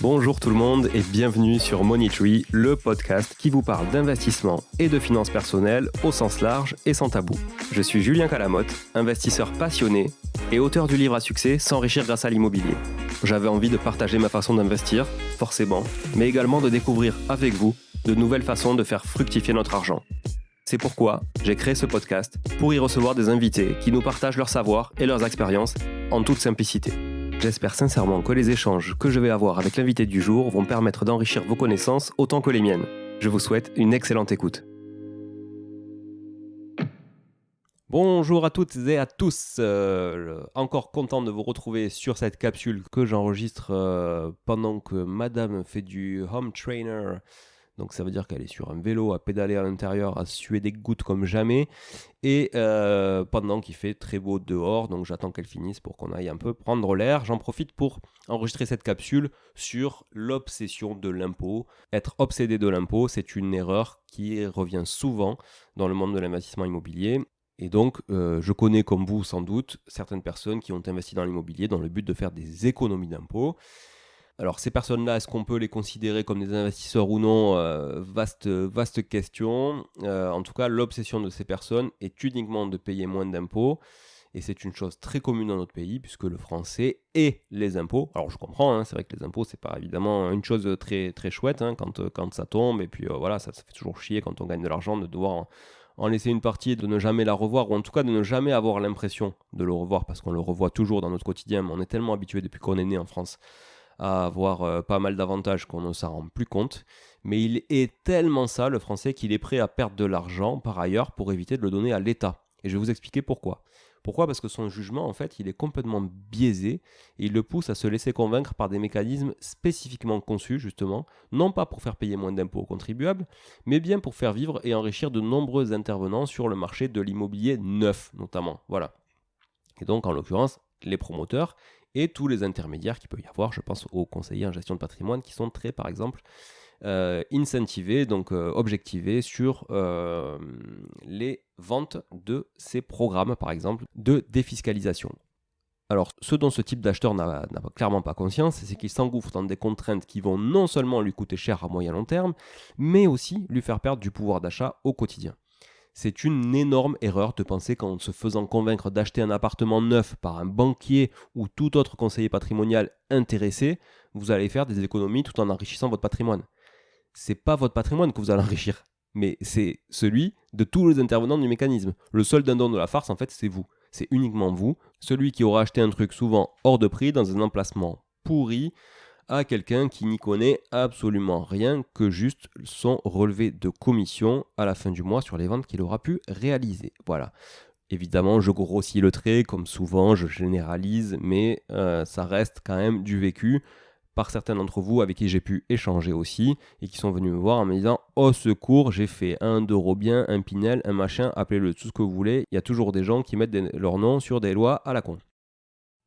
Bonjour tout le monde et bienvenue sur Money Tree, le podcast qui vous parle d'investissement et de finances personnelles au sens large et sans tabou. Je suis Julien Calamotte, investisseur passionné et auteur du livre à succès S'enrichir grâce à l'immobilier. J'avais envie de partager ma façon d'investir, forcément, mais également de découvrir avec vous de nouvelles façons de faire fructifier notre argent. C'est pourquoi j'ai créé ce podcast pour y recevoir des invités qui nous partagent leur savoir et leurs expériences en toute simplicité. J'espère sincèrement que les échanges que je vais avoir avec l'invité du jour vont permettre d'enrichir vos connaissances autant que les miennes. Je vous souhaite une excellente écoute. Bonjour à toutes et à tous, encore content de vous retrouver sur cette capsule que j'enregistre pendant que madame fait du home trainer. Donc ça veut dire qu'elle est sur un vélo à pédaler à l'intérieur, à suer des gouttes comme jamais. Et pendant qu'il fait très beau dehors, donc j'attends qu'elle finisse pour qu'on aille un peu prendre l'air. J'en profite pour enregistrer cette capsule sur l'obsession de l'impôt. Être obsédé de l'impôt, c'est une erreur qui revient souvent dans le monde de l'investissement immobilier. Et donc, je connais comme vous sans doute certaines personnes qui ont investi dans l'immobilier dans le but de faire des économies d'impôt. Alors ces personnes-là, est-ce qu'on peut les considérer comme des investisseurs ou non ? Vaste question. En tout cas, l'obsession de ces personnes est uniquement de payer moins d'impôts. Et c'est une chose très commune dans notre pays, puisque le français et les impôts. Alors je comprends, c'est vrai que les impôts, c'est pas évidemment une chose très, très chouette quand ça tombe. Et puis voilà, ça fait toujours chier quand on gagne de l'argent de devoir en laisser une partie et de ne jamais la revoir, ou en tout cas de ne jamais avoir l'impression de le revoir, parce qu'on le revoit toujours dans notre quotidien. Mais on est tellement habitué depuis qu'on est né en France à avoir pas mal d'avantages qu'on ne s'en rend plus compte. Mais il est tellement ça, le français, qu'il est prêt à perdre de l'argent par ailleurs pour éviter de le donner à l'État. Et je vais vous expliquer pourquoi. Pourquoi ? Parce que son jugement, en fait, il est complètement biaisé et il le pousse à se laisser convaincre par des mécanismes spécifiquement conçus, justement, non pas pour faire payer moins d'impôts aux contribuables, mais bien pour faire vivre et enrichir de nombreux intervenants sur le marché de l'immobilier neuf, notamment. Voilà. Et donc, en l'occurrence, les promoteurs et tous les intermédiaires qu'il peut y avoir, je pense aux conseillers en gestion de patrimoine qui sont très, par exemple, incentivés, donc objectivés sur les ventes de ces programmes, par exemple, de défiscalisation. Alors, ce dont ce type d'acheteur n'a clairement pas conscience, c'est qu'il s'engouffre dans des contraintes qui vont non seulement lui coûter cher à moyen long terme, mais aussi lui faire perdre du pouvoir d'achat au quotidien. C'est une énorme erreur de penser qu'en se faisant convaincre d'acheter un appartement neuf par un banquier ou tout autre conseiller patrimonial intéressé, vous allez faire des économies tout en enrichissant votre patrimoine. C'est pas votre patrimoine que vous allez enrichir, mais c'est celui de tous les intervenants du mécanisme. Le seul dindon de la farce, en fait, c'est vous. C'est uniquement vous, celui qui aura acheté un truc souvent hors de prix dans un emplacement pourri, à quelqu'un qui n'y connaît absolument rien que juste son relevé de commission à la fin du mois sur les ventes qu'il aura pu réaliser. Voilà. Évidemment, je grossis le trait, comme souvent, je généralise, mais ça reste quand même du vécu par certains d'entre vous avec qui j'ai pu échanger aussi et qui sont venus me voir en me disant « Au secours, j'ai fait un de Robien, un Pinel, un machin, appelez-le tout ce que vous voulez. » Il y a toujours des gens qui mettent leur nom sur des lois à la con.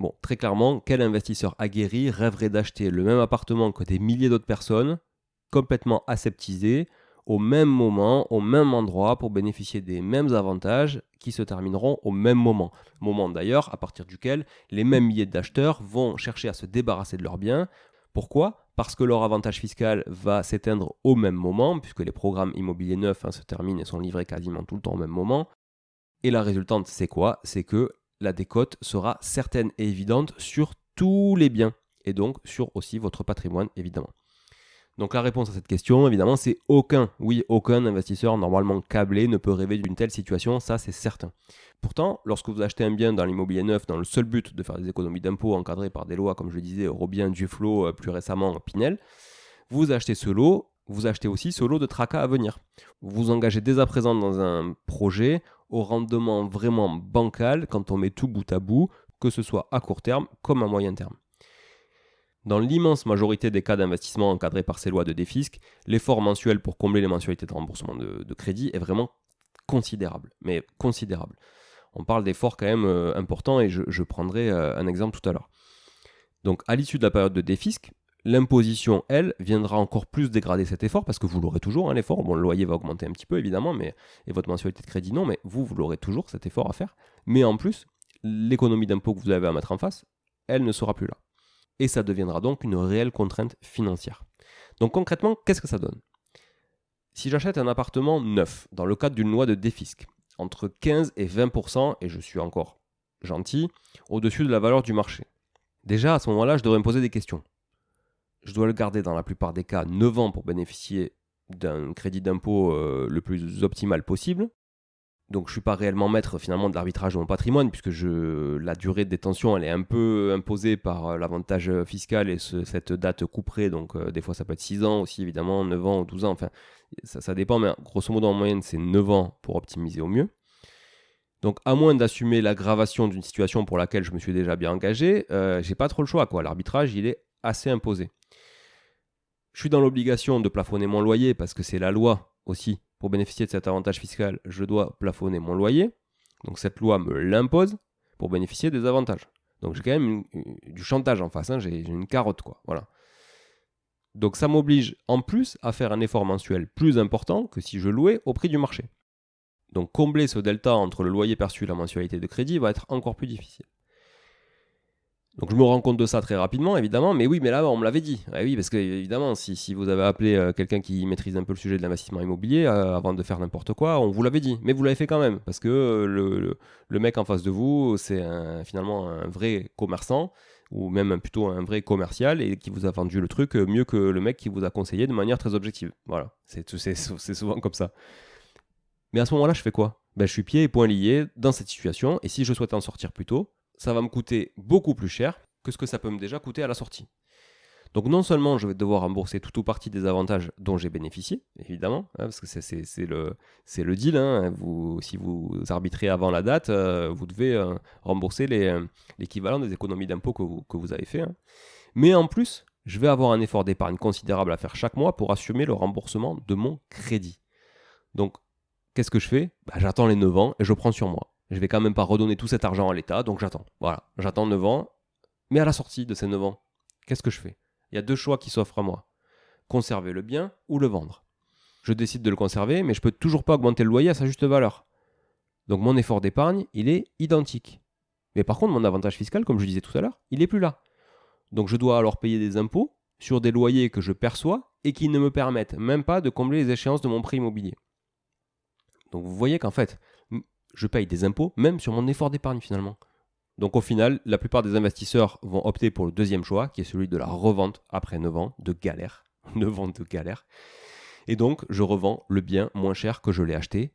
Bon, très clairement, quel investisseur aguerri rêverait d'acheter le même appartement que des milliers d'autres personnes, complètement aseptisées, au même moment, au même endroit, pour bénéficier des mêmes avantages qui se termineront au même moment. Moment d'ailleurs à partir duquel les mêmes milliers d'acheteurs vont chercher à se débarrasser de leurs biens. Pourquoi ? Parce que leur avantage fiscal va s'éteindre au même moment, puisque les programmes immobiliers neufs se terminent et sont livrés quasiment tout le temps au même moment. Et la résultante, c'est quoi ? C'est que la décote sera certaine et évidente sur tous les biens, et donc sur aussi votre patrimoine, évidemment. Donc la réponse à cette question, évidemment, c'est aucun investisseur normalement câblé ne peut rêver d'une telle situation, ça c'est certain. Pourtant, lorsque vous achetez un bien dans l'immobilier neuf dans le seul but de faire des économies d'impôts encadrées par des lois, comme je le disais, Robien, Duflot, plus récemment Pinel, vous achetez ce lot, vous achetez aussi ce lot de tracas à venir. Vous vous engagez dès à présent dans un projet au rendement vraiment bancal quand on met tout bout à bout, que ce soit à court terme comme à moyen terme. Dans l'immense majorité des cas d'investissement encadrés par ces lois de défisc, l'effort mensuel pour combler les mensualités de remboursement de crédit est vraiment considérable, mais considérable. On parle d'efforts quand même importants et je prendrai un exemple tout à l'heure. Donc à l'issue de la période de défisc, l'imposition, elle, viendra encore plus dégrader cet effort parce que vous l'aurez toujours, l'effort. Bon, le loyer va augmenter un petit peu évidemment, et votre mensualité de crédit non, mais vous l'aurez toujours cet effort à faire. Mais en plus, l'économie d'impôt que vous avez à mettre en face, elle ne sera plus là. et ça deviendra donc une réelle contrainte financière. Donc concrètement, qu'est-ce que ça donne ? Si j'achète un appartement neuf, dans le cadre d'une loi de défisc, entre 15 et 20%, et je suis encore gentil, au-dessus de la valeur du marché. Déjà, à ce moment-là, je devrais me poser des questions. Je dois le garder dans la plupart des cas 9 ans pour bénéficier d'un crédit d'impôt le plus optimal possible. Donc je ne suis pas réellement maître finalement de l'arbitrage de mon patrimoine puisque la durée de détention elle est un peu imposée par l'avantage fiscal et cette date couperée. Donc des fois ça peut être 6 ans aussi évidemment, 9 ans ou 12 ans. Enfin ça dépend mais grosso modo en moyenne c'est 9 ans pour optimiser au mieux. Donc à moins d'assumer l'aggravation d'une situation pour laquelle je me suis déjà bien engagé, j'ai pas trop le choix quoi. L'arbitrage il est assez imposé. Je suis dans l'obligation de plafonner mon loyer parce que c'est la loi aussi. Pour bénéficier de cet avantage fiscal, je dois plafonner mon loyer. Donc cette loi me l'impose pour bénéficier des avantages. Donc j'ai quand même du chantage en face, hein. J'ai une carotte quoi. Voilà. Donc ça m'oblige en plus à faire un effort mensuel plus important que si je louais au prix du marché. Donc combler ce delta entre le loyer perçu et la mensualité de crédit va être encore plus difficile. Donc je me rends compte de ça très rapidement, évidemment, mais oui, mais là, on me l'avait dit. Ah oui, parce que évidemment, si vous avez appelé quelqu'un qui maîtrise un peu le sujet de l'investissement immobilier, avant de faire n'importe quoi, on vous l'avait dit. Mais vous l'avez fait quand même, parce que le mec en face de vous, c'est finalement un vrai commerçant, ou même plutôt un vrai commercial, et qui vous a vendu le truc mieux que le mec qui vous a conseillé de manière très objective. Voilà, c'est souvent comme ça. Mais à ce moment-là, je fais quoi ? Je suis pieds et poings liés dans cette situation, et si je souhaite en sortir plus tôt, ça va me coûter beaucoup plus cher que ce que ça peut me déjà coûter à la sortie. Donc non seulement je vais devoir rembourser tout ou partie des avantages dont j'ai bénéficié, évidemment, hein, parce que c'est le deal, hein, si vous arbitrez avant la date, vous devez rembourser l'équivalent des économies d'impôts que vous avez fait. Hein. Mais en plus, je vais avoir un effort d'épargne considérable à faire chaque mois pour assumer le remboursement de mon crédit. Donc, qu'est-ce que je fais ? J'attends les 9 ans et je prends sur moi. Je vais quand même pas redonner tout cet argent à l'État, donc j'attends. Voilà, j'attends 9 ans. Mais à la sortie de ces 9 ans, qu'est-ce que je fais ? Il y a 2 choix qui s'offrent à moi. Conserver le bien ou le vendre. Je décide de le conserver, mais je peux toujours pas augmenter le loyer à sa juste valeur. Donc mon effort d'épargne, il est identique. Mais par contre, mon avantage fiscal, comme je disais tout à l'heure, il est plus là. Donc je dois alors payer des impôts sur des loyers que je perçois et qui ne me permettent même pas de combler les échéances de mon prêt immobilier. Donc vous voyez qu'en fait, je paye des impôts même sur mon effort d'épargne finalement. Donc au final, la plupart des investisseurs vont opter pour le deuxième choix, qui est celui de la revente après 9 ans de galère. 9 ans de galère. Et donc, je revends le bien moins cher que je l'ai acheté.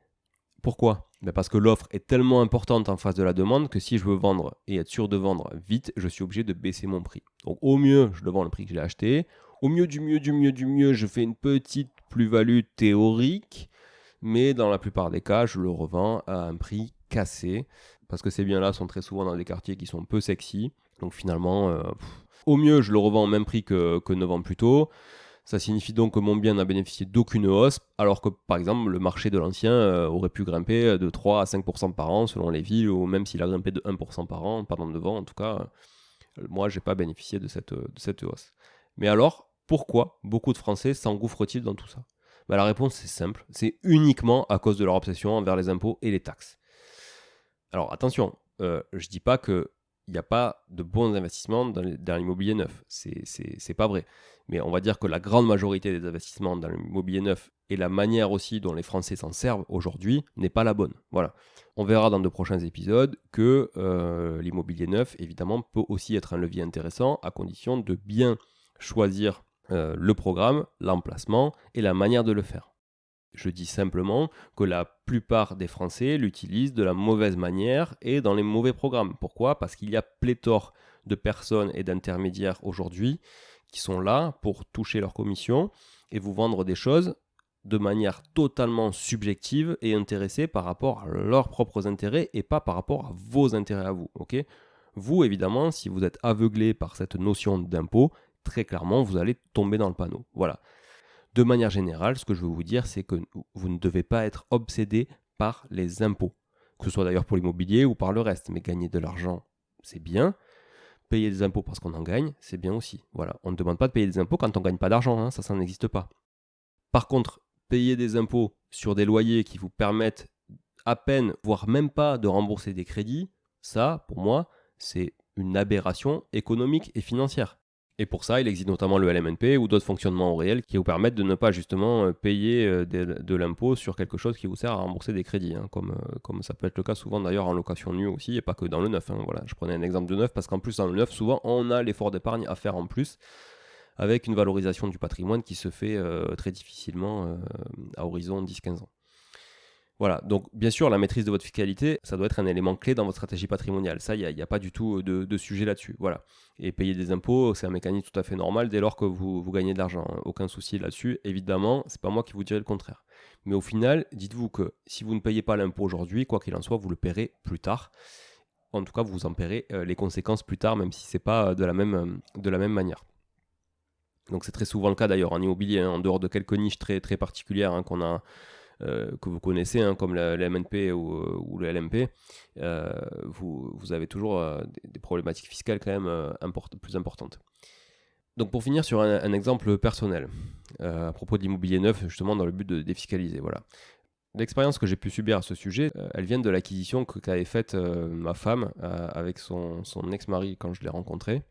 Pourquoi ? Parce que l'offre est tellement importante en face de la demande que si je veux vendre et être sûr de vendre vite, je suis obligé de baisser mon prix. Donc au mieux, je le vends le prix que j'ai acheté. Au mieux du mieux, je fais une petite plus-value théorique. Mais dans la plupart des cas, je le revends à un prix cassé. Parce que ces biens-là sont très souvent dans des quartiers qui sont peu sexy. Donc finalement, au mieux, je le revends au même prix que 9 ans plus tôt. Ça signifie donc que mon bien n'a bénéficié d'aucune hausse, alors que par exemple, le marché de l'ancien aurait pu grimper de 3 à 5% par an selon les villes, ou même s'il a grimpé de 1% par an pendant 9 ans. En tout cas, moi, je n'ai pas bénéficié de cette hausse. Mais alors, pourquoi beaucoup de Français s'engouffrent-ils dans tout ça ? La réponse est simple, c'est uniquement à cause de leur obsession envers les impôts et les taxes. Alors attention, je ne dis pas qu'il n'y a pas de bons investissements dans l'immobilier neuf, c'est pas vrai. Mais on va dire que la grande majorité des investissements dans l'immobilier neuf et la manière aussi dont les Français s'en servent aujourd'hui n'est pas la bonne. Voilà. On verra dans de prochains épisodes que l'immobilier neuf, évidemment, peut aussi être un levier intéressant à condition de bien choisir le programme, l'emplacement et la manière de le faire. Je dis simplement que la plupart des Français l'utilisent de la mauvaise manière et dans les mauvais programmes. Pourquoi ? Parce qu'il y a pléthore de personnes et d'intermédiaires aujourd'hui qui sont là pour toucher leur commission et vous vendre des choses de manière totalement subjective et intéressée par rapport à leurs propres intérêts et pas par rapport à vos intérêts à vous. Okay ? Vous, évidemment, si vous êtes aveuglé par cette notion d'impôt, très clairement, vous allez tomber dans le panneau. Voilà. De manière générale, ce que je veux vous dire, c'est que vous ne devez pas être obsédé par les impôts, que ce soit d'ailleurs pour l'immobilier ou par le reste. Mais gagner de l'argent, c'est bien. Payer des impôts parce qu'on en gagne, c'est bien aussi. Voilà, on ne demande pas de payer des impôts quand on ne gagne pas d'argent, hein, ça n'existe pas. Par contre, payer des impôts sur des loyers qui vous permettent à peine, voire même pas, de rembourser des crédits, ça, pour moi, c'est une aberration économique et financière. Et pour ça, il existe notamment le LMNP ou d'autres fonctionnements au réel qui vous permettent de ne pas justement payer de l'impôt sur quelque chose qui vous sert à rembourser des crédits, hein, comme ça peut être le cas souvent d'ailleurs en location nue aussi, et pas que dans le neuf. Hein, voilà. Je prenais un exemple de neuf parce qu'en plus dans le neuf, souvent on a l'effort d'épargne à faire en plus, avec une valorisation du patrimoine qui se fait très difficilement à horizon 10-15 ans. Voilà, donc bien sûr, la maîtrise de votre fiscalité, ça doit être un élément clé dans votre stratégie patrimoniale. Ça, il n'y a pas du tout de sujet là-dessus. Voilà. Et payer des impôts, c'est un mécanisme tout à fait normal dès lors que vous gagnez de l'argent. Aucun souci là-dessus. Évidemment, c'est pas moi qui vous dirai le contraire. Mais au final, dites-vous que si vous ne payez pas l'impôt aujourd'hui, quoi qu'il en soit, vous le paierez plus tard. En tout cas, vous en paierez les conséquences plus tard, même si ce n'est pas de la même manière. Donc c'est très souvent le cas d'ailleurs en immobilier, hein, en dehors de quelques niches très, très particulières hein, qu'on a... que vous connaissez, hein, comme la MNP ou le LMP, vous avez toujours des problématiques fiscales quand même plus importantes. Donc pour finir sur un exemple personnel, à propos de l'immobilier neuf, justement dans le but de défiscaliser. Voilà. L'expérience que j'ai pu subir à ce sujet, elle vient de l'acquisition qu'avait faite ma femme avec son ex-mari quand je l'ai rencontré.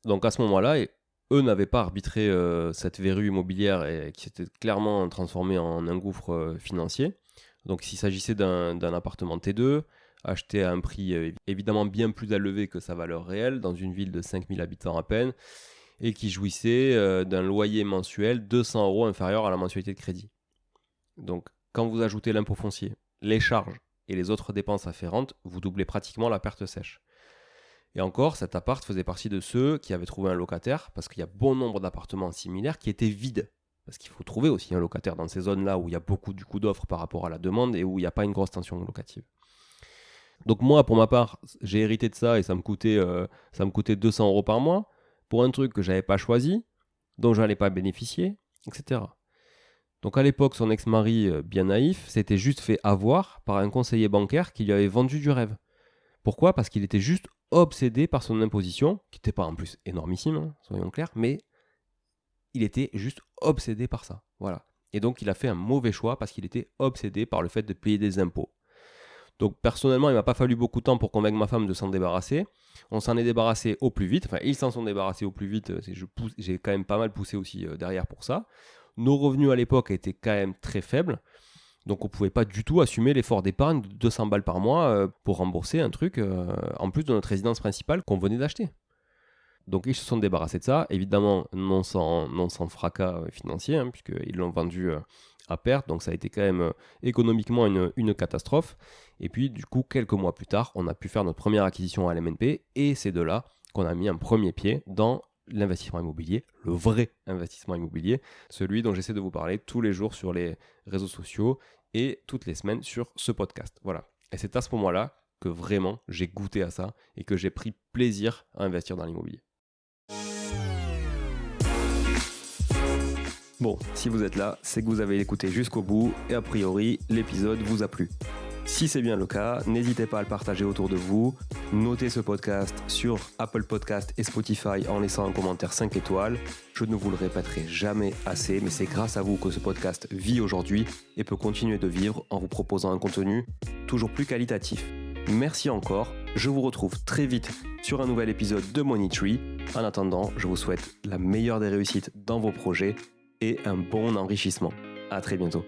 Donc à ce moment-là, eux n'avaient pas arbitré cette verrue immobilière et qui s'était clairement transformée en un gouffre financier. Donc s'il s'agissait d'un appartement T2, acheté à un prix évidemment bien plus élevé que sa valeur réelle, dans une ville de 5000 habitants à peine, et qui jouissait d'un loyer mensuel 200 € inférieur à la mensualité de crédit. Donc quand vous ajoutez l'impôt foncier, les charges et les autres dépenses afférentes, vous doublez pratiquement la perte sèche. Et encore, cet appart faisait partie de ceux qui avaient trouvé un locataire, parce qu'il y a bon nombre d'appartements similaires qui étaient vides. Parce qu'il faut trouver aussi un locataire dans ces zones-là où il y a beaucoup du coup d'offres par rapport à la demande et où il n'y a pas une grosse tension locative. Donc moi, pour ma part, j'ai hérité de ça et ça me coûtait 200 € par mois pour un truc que je n'avais pas choisi, dont je n'allais pas bénéficier, etc. Donc à l'époque, son ex-mari, bien naïf, s'était juste fait avoir par un conseiller bancaire qui lui avait vendu du rêve. Pourquoi ? Parce qu'il était juste obsédé par son imposition, qui n'était pas en plus énormissime, hein, soyons clairs, mais il était juste obsédé par ça. Voilà. Et donc il a fait un mauvais choix parce qu'il était obsédé par le fait de payer des impôts. Donc personnellement, il ne m'a pas fallu beaucoup de temps pour convaincre ma femme de s'en débarrasser. On s'en est débarrassé au plus vite, enfin ils s'en sont débarrassés au plus vite, j'ai quand même pas mal poussé aussi derrière pour ça. Nos revenus à l'époque étaient quand même très faibles. Donc on ne pouvait pas du tout assumer l'effort d'épargne de 200 balles par mois pour rembourser un truc en plus de notre résidence principale qu'on venait d'acheter. Donc ils se sont débarrassés de ça, évidemment non sans fracas financier, hein, puisqu'ils l'ont vendu à perte, donc ça a été quand même économiquement une catastrophe. Et puis du coup, quelques mois plus tard, on a pu faire notre première acquisition à LMNP, et c'est de là qu'on a mis un premier pied dans l'investissement immobilier, le vrai investissement immobilier, celui dont j'essaie de vous parler tous les jours sur les réseaux sociaux et toutes les semaines sur ce podcast. Voilà. Et c'est à ce moment-là que vraiment j'ai goûté à ça et que j'ai pris plaisir à investir dans l'immobilier. Bon, si vous êtes là, c'est que vous avez écouté jusqu'au bout et a priori, l'épisode vous a plu. Si c'est bien le cas, n'hésitez pas à le partager autour de vous. Notez ce podcast sur Apple Podcast et Spotify en laissant un commentaire 5 étoiles. Je ne vous le répéterai jamais assez, mais c'est grâce à vous que ce podcast vit aujourd'hui et peut continuer de vivre en vous proposant un contenu toujours plus qualitatif. Merci encore, je vous retrouve très vite sur un nouvel épisode de Money Tree. En attendant, je vous souhaite la meilleure des réussites dans vos projets et un bon enrichissement. À très bientôt.